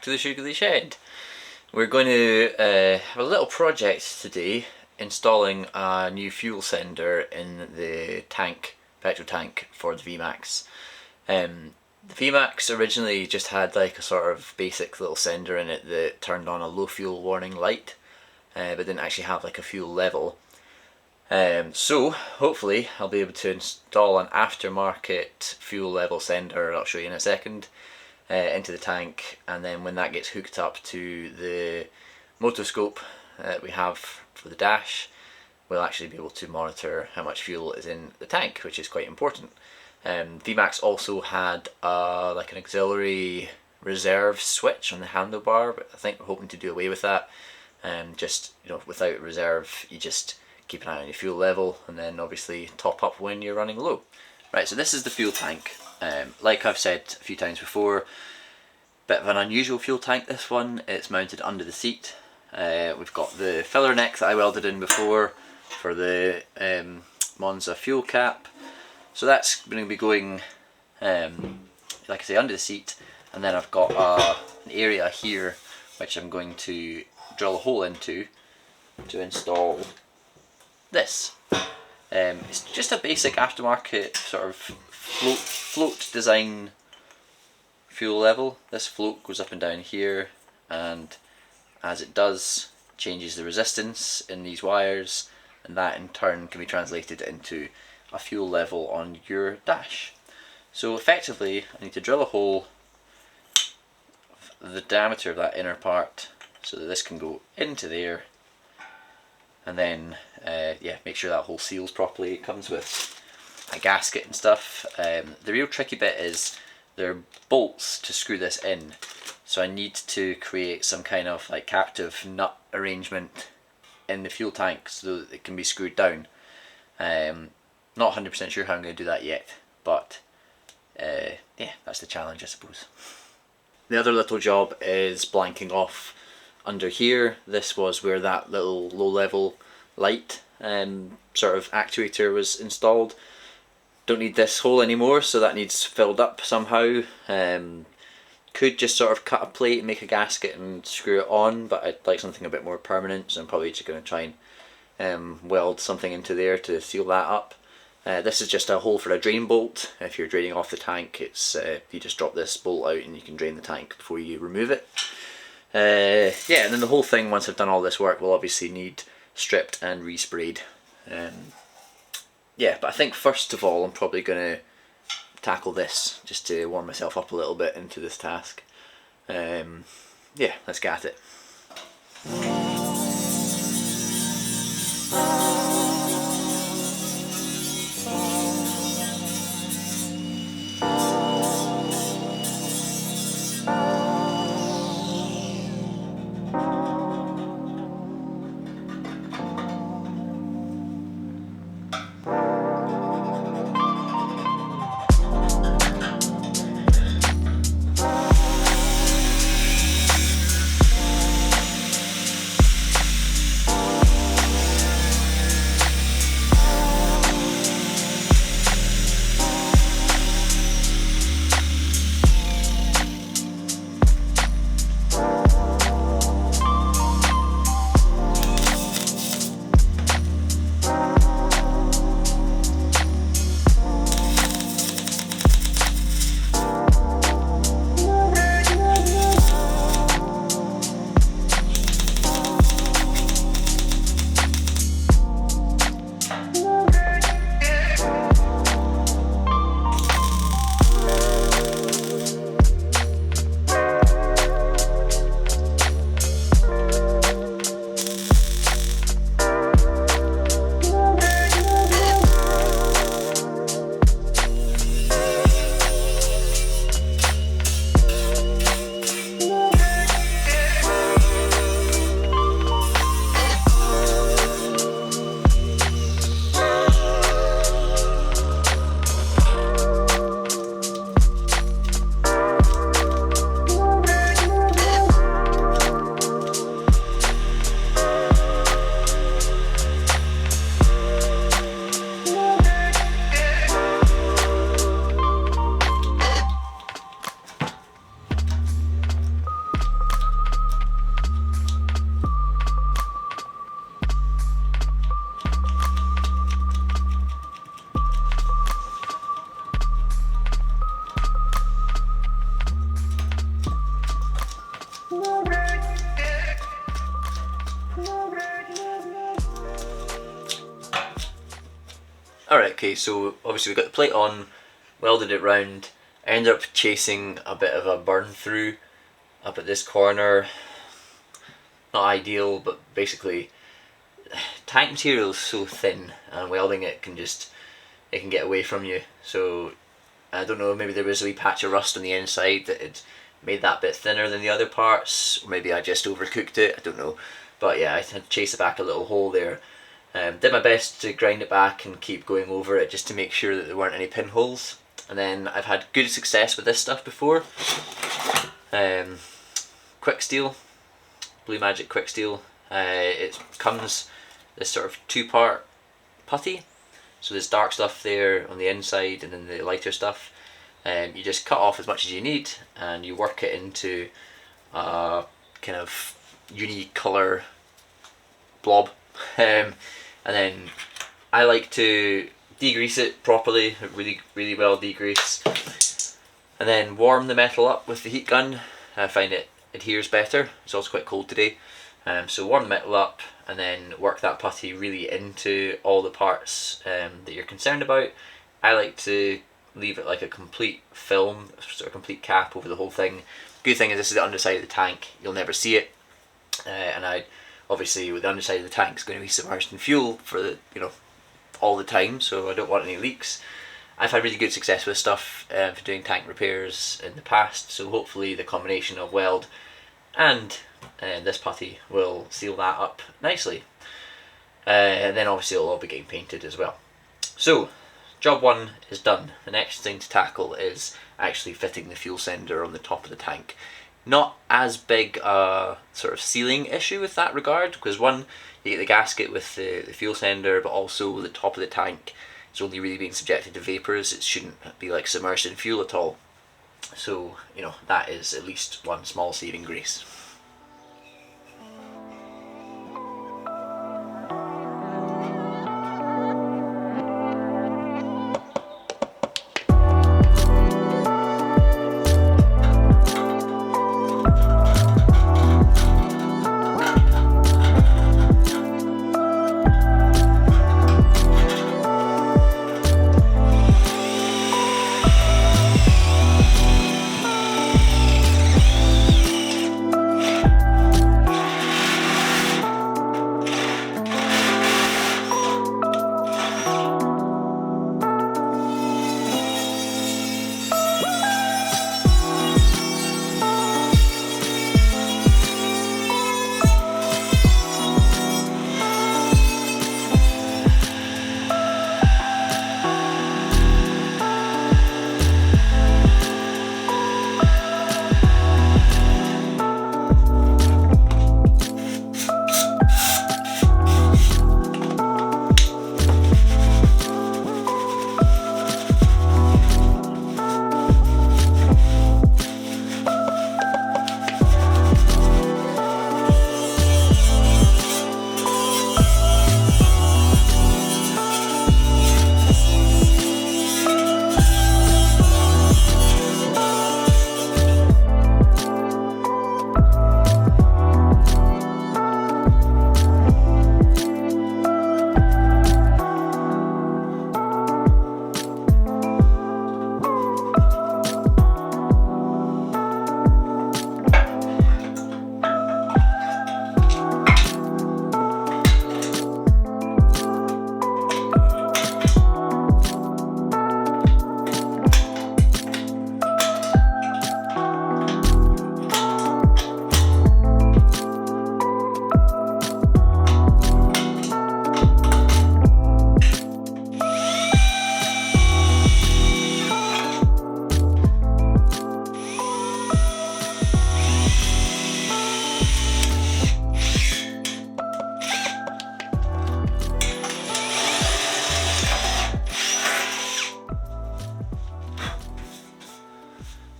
to the Shoogly shed. We're going to have a little project today, installing a new fuel sender in the tank, petrol tank for the VMAX. The VMAX originally just had like a sort of basic little sender in it that turned on a low fuel warning light, but didn't actually have like a fuel level. So hopefully I'll be able to install an aftermarket fuel level sender, I'll show you in a second, into the tank, and then when that gets hooked up to the motoscope that we have for the dash, we'll actually be able to monitor how much fuel is in the tank, which is quite important. VMAX also had like an auxiliary reserve switch on the handlebar, but I think we're hoping to do away with that. Just, you know, without reserve, you just keep an eye on your fuel level and then obviously top up when you're running low. Right, so this is the fuel tank. Like I've said a few times before, bit of an unusual fuel tank this one. It's mounted under the seat. We've got the filler neck that I welded in before for the Monza fuel cap. So that's going to be going, like I say, under the seat, and then I've got an area here which I'm going to drill a hole into to install this. It's just a basic aftermarket sort of float design fuel level. This float goes up and down here, and as it does, changes the resistance in these wires, and that in turn can be translated into a fuel level on your dash. So effectively I need to drill a hole the diameter of that inner part so that this can go into there, and then yeah, make sure that hole seals properly. It comes with a gasket and stuff. The real tricky bit is there are bolts to screw this in, so I need to create some kind of like captive nut arrangement in the fuel tank so that it can be screwed down. Not 100% sure how I'm going to do that yet, but yeah, that's the challenge, I suppose. The other little job is blanking off under here. This was where that little low level light sort of actuator was installed. Don't need this hole anymore, so that needs filled up somehow. Could just sort of cut a plate and make a gasket and screw it on, but I'd like something a bit more permanent, so I'm probably just going to try and weld something into there to seal that up. This is just a hole for a drain bolt. If you're draining off the tank, it's you just drop this bolt out and you can drain the tank before you remove it. Yeah, and then the whole thing, once I've done all this work, will obviously need stripped and resprayed. Yeah, but I think first of all I'm probably going to tackle this just to warm myself up a little bit into this task. Yeah, let's get at it. Alright, okay, so obviously we got the plate on, welded it round. I ended up chasing a bit of a burn through up at this corner. Not ideal, but basically tank material is so thin and welding it can get away from you. So I don't know, maybe there was a wee patch of rust on the inside that had made that bit thinner than the other parts, or maybe I just overcooked it, I don't know. But yeah, I had to chase it back a little hole there. Did my best to grind it back and keep going over it just to make sure that there weren't any pinholes. And then I've had good success with this stuff before. Quick steel, Blue Magic quick steel. It comes this sort of two-part putty. So there's dark stuff there on the inside and then the lighter stuff. You just cut off as much as you need and you work it into a kind of unique colour blob. And then I like to degrease it properly, really well degrease, and then warm the metal up with the heat gun. I find it adheres better. It's also quite cold today, so warm the metal up and then work that putty really into all the parts that you're concerned about. I like to leave it like a complete film, sort of complete cap over the whole thing. Good thing is this is the underside of the tank, you'll never see it, and obviously with the underside of the tank is going to be submerged in fuel for the, all the time, so I don't want any leaks. I've had really good success with stuff for doing tank repairs in the past, so hopefully the combination of weld and this putty will seal that up nicely. And then obviously it'll all be getting painted as well. So job one is done. The next thing to tackle is actually fitting the fuel sender on the top of the tank. Not as big a sort of sealing issue with that regard, because one, you get the gasket with the fuel sender, but also the top of the tank is only really being subjected to vapours. It shouldn't be like submerged in fuel at all. So, that is at least one small saving grace.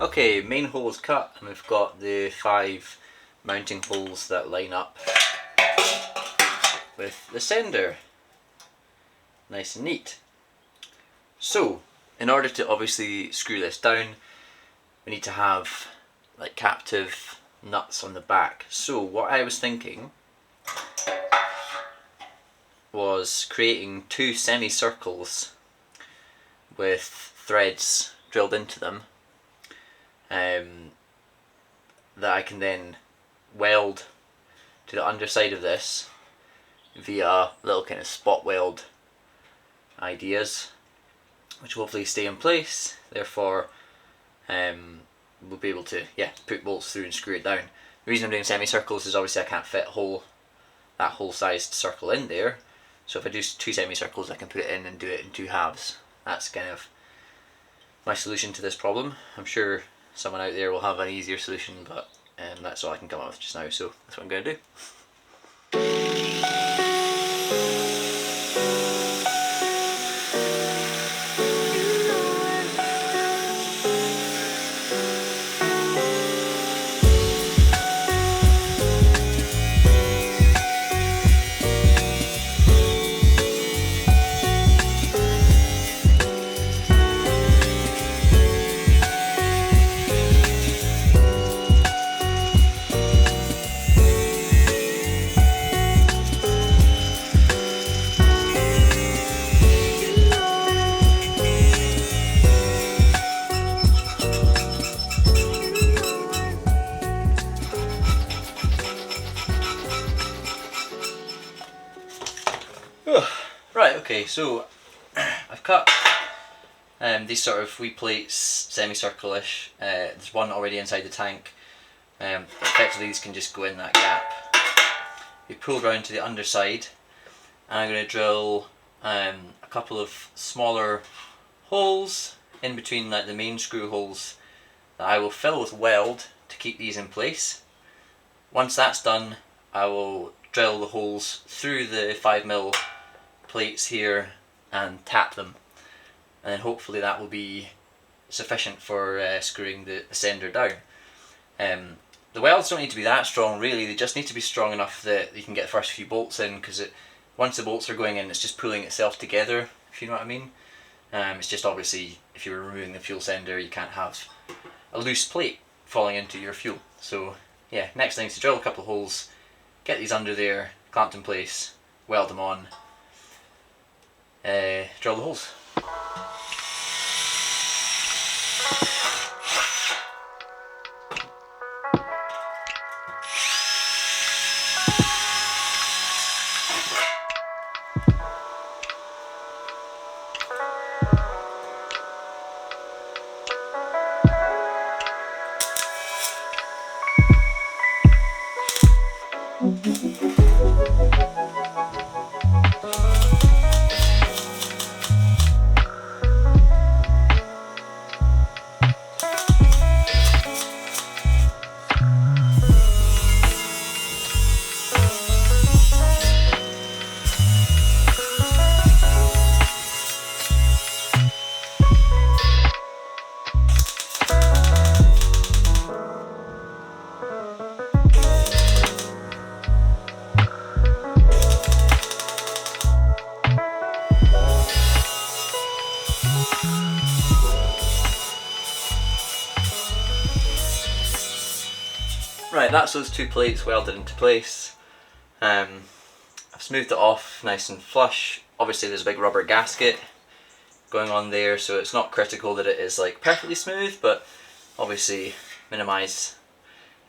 Okay, main hole is cut and we've got the 5 mounting holes that line up with the sender. Nice and neat. So, in order to obviously screw this down, we need to have like captive nuts on the back. So what I was thinking was creating 2 semicircles with threads drilled into them that I can then weld to the underside of this via little kind of spot weld ideas, which will hopefully stay in place. Therefore we'll be able to put bolts through and screw it down. The reason I'm doing semicircles is obviously I can't fit that whole sized circle in there, so if I do 2 semicircles I can put it in and do it in 2 halves. That's kind of my solution to this problem. I'm sure someone out there will have an easier solution, but that's all I can come up with just now, so that's what I'm going to do. Right, okay, so I've cut these sort of wee plates semicircle-ish. There's one already inside the tank. Effectively these can just go in that gap. We pull round to the underside, and I'm going to drill a couple of smaller holes in between like the main screw holes that I will fill with weld to keep these in place. Once that's done, I will drill the holes through the 5mm plates here and tap them, and then hopefully that will be sufficient for screwing the sender down. The welds don't need to be that strong really, they just need to be strong enough that you can get the first few bolts in, because once the bolts are going in it's just pulling itself together, if you know what I mean. It's just obviously if you're removing the fuel sender you can't have a loose plate falling into your fuel. So yeah, next thing is to drill a couple of holes, get these under there, clamped in place, weld them on, drill the holes. Right, that's those 2 plates welded into place. I've smoothed it off nice and flush. Obviously there's a big rubber gasket going on there, so it's not critical that it is like perfectly smooth, but obviously minimise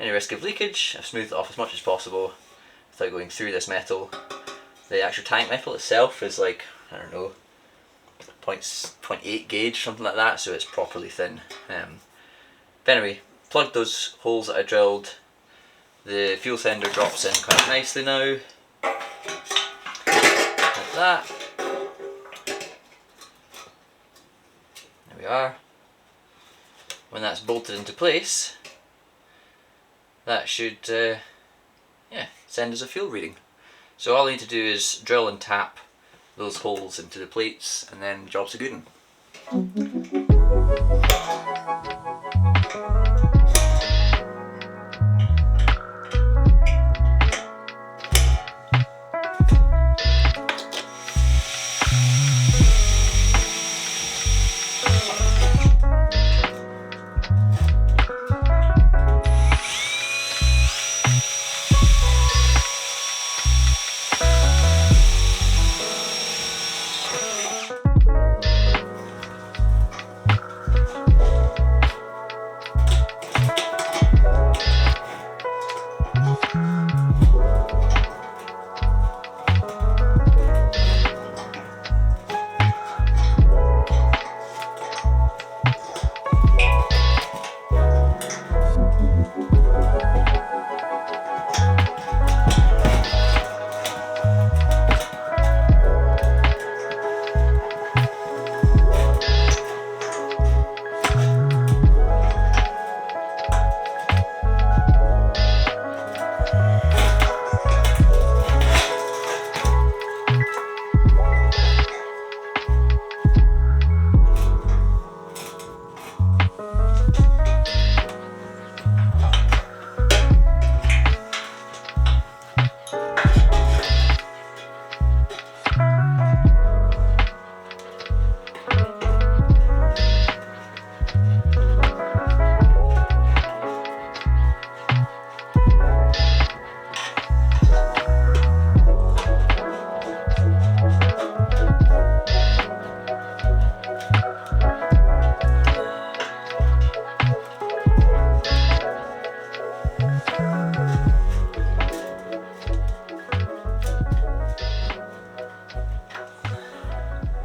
any risk of leakage. I've smoothed it off as much as possible without going through this metal. The actual tank metal itself is like, I don't know, 0.8 gauge, something like that, so it's properly thin. But anyway, plugged those holes that I drilled. The fuel sender drops in quite nicely now, like that. There we are. When that's bolted into place, that should send us a fuel reading. So all I need to do is drill and tap those holes into the plates, and then job's a good one.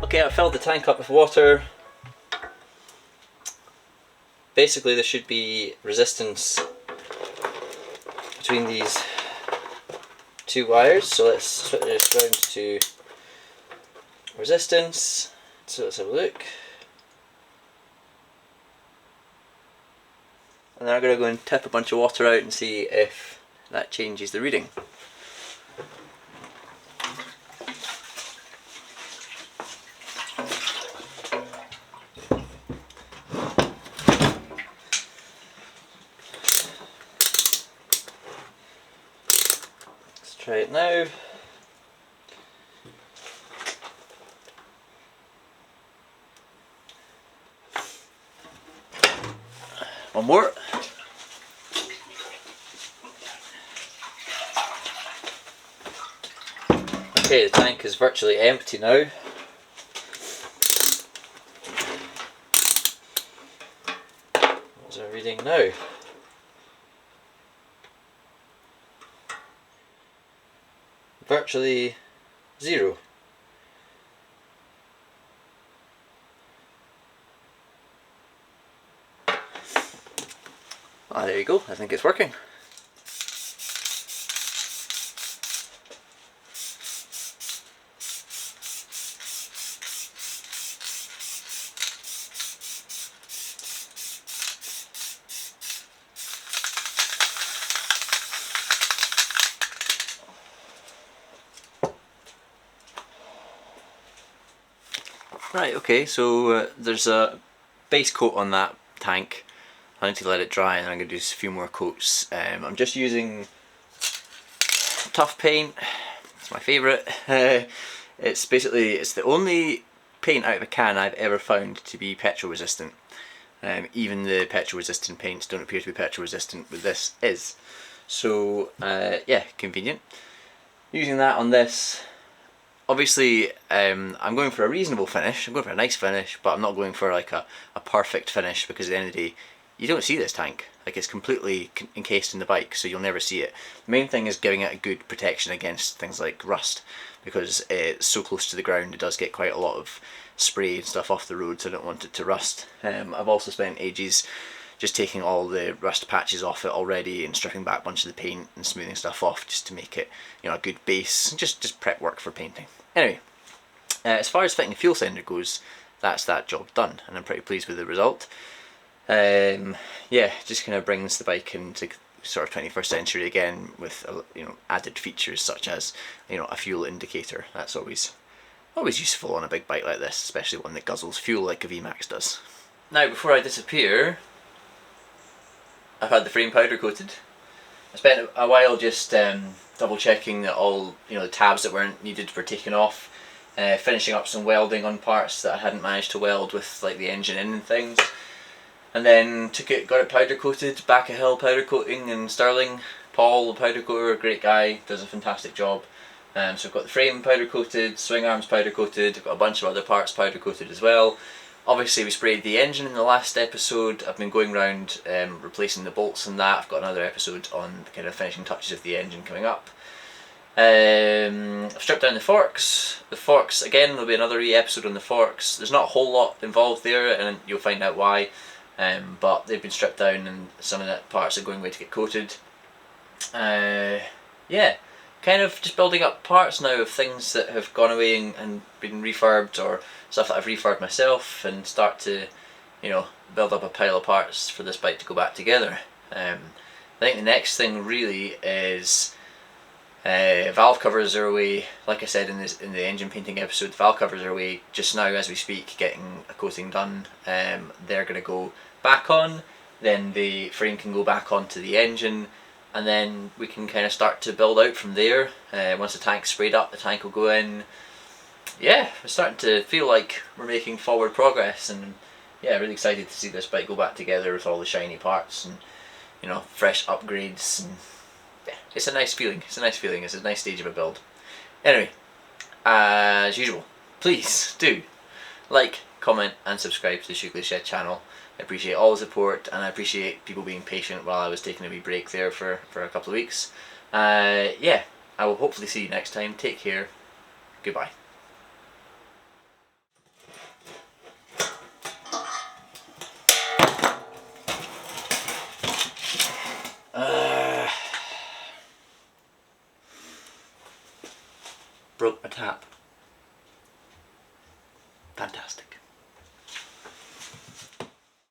Okay, I filled the tank up with water. Basically there should be resistance between these two wires, so let's switch this round to resistance. So let's have a look. And then I'm going to go and tip a bunch of water out and see if that changes the reading. Let's try it now. One more. Okay, the tank is virtually empty now. What's our reading now? Virtually 0. Ah, there you go, I think it's working. Right, okay, so there's a base coat on that tank. I need to let it dry and I'm going to do a few more coats. I'm just using Tough paint. It's my favourite. It's the only paint out of a can I've ever found to be petrol resistant. Even the petrol resistant paints don't appear to be petrol resistant, but this is. So yeah, convenient. Using that on this. Obviously, I'm going for a reasonable finish. I'm going for a nice finish, but I'm not going for like a perfect finish, because at the end of the day, you don't see this tank. Like, it's completely encased in the bike, so you'll never see it. The main thing is giving it a good protection against things like rust, because it's so close to the ground it does get quite a lot of spray and stuff off the road, so I don't want it to rust. I've also spent ages just taking all the rust patches off it already and stripping back a bunch of the paint and smoothing stuff off just to make it, you know, a good base, just prep work for painting. Anyway, as far as fitting a fuel sender goes, that's that job done, and I'm pretty pleased with the result. Yeah, just kind of brings the bike into sort of 21st century again with added features such as a fuel indicator. That's always useful on a big bike like this, especially one that guzzles fuel like a VMAX does. Now, before I disappear, I've had the frame powder coated. I spent a while just double checking that all the tabs that weren't needed were taken off, finishing up some welding on parts that I hadn't managed to weld with like the engine in and things, and then got it powder coated. Back a hill powder coating in Stirling. Paul, the powder coater, great guy, does a fantastic job. So I've got the frame powder coated, swing arms powder coated, I've got a bunch of other parts powder coated as well. Obviously we sprayed the engine in the last episode. I've been going around replacing the bolts and that. I've got another episode on the kind of finishing touches of the engine coming up. I've stripped down the forks. The forks, again, there'll be another episode on the forks. There's not a whole lot involved there, and you'll find out why. But they've been stripped down and some of the parts are going away to get coated. Yeah, kind of just building up parts now of things that have gone away and been refurbed, or stuff that I've refurbed myself, and start to, you know, build up a pile of parts for this bike to go back together. I think the next thing really is valve covers are away. Like I said in the engine painting episode, valve covers are away just now as we speak, getting a coating done. They're going to go back on, then the frame can go back onto the engine, and then we can kind of start to build out from there. Once the tank's sprayed up, the tank will go in. Yeah, we're starting to feel like we're making forward progress, and yeah, really excited to see this bike go back together with all the shiny parts and, you know, fresh upgrades. And yeah, it's a nice feeling. It's a nice feeling. It's a nice stage of a build. Anyway, as usual, please do like, comment and subscribe to the Shoogly Shed channel. I appreciate all the support, and I appreciate people being patient while I was taking a wee break there for a couple of weeks. Yeah, I will hopefully see you next time. Take care. Goodbye. Broke my tap. Fantastic.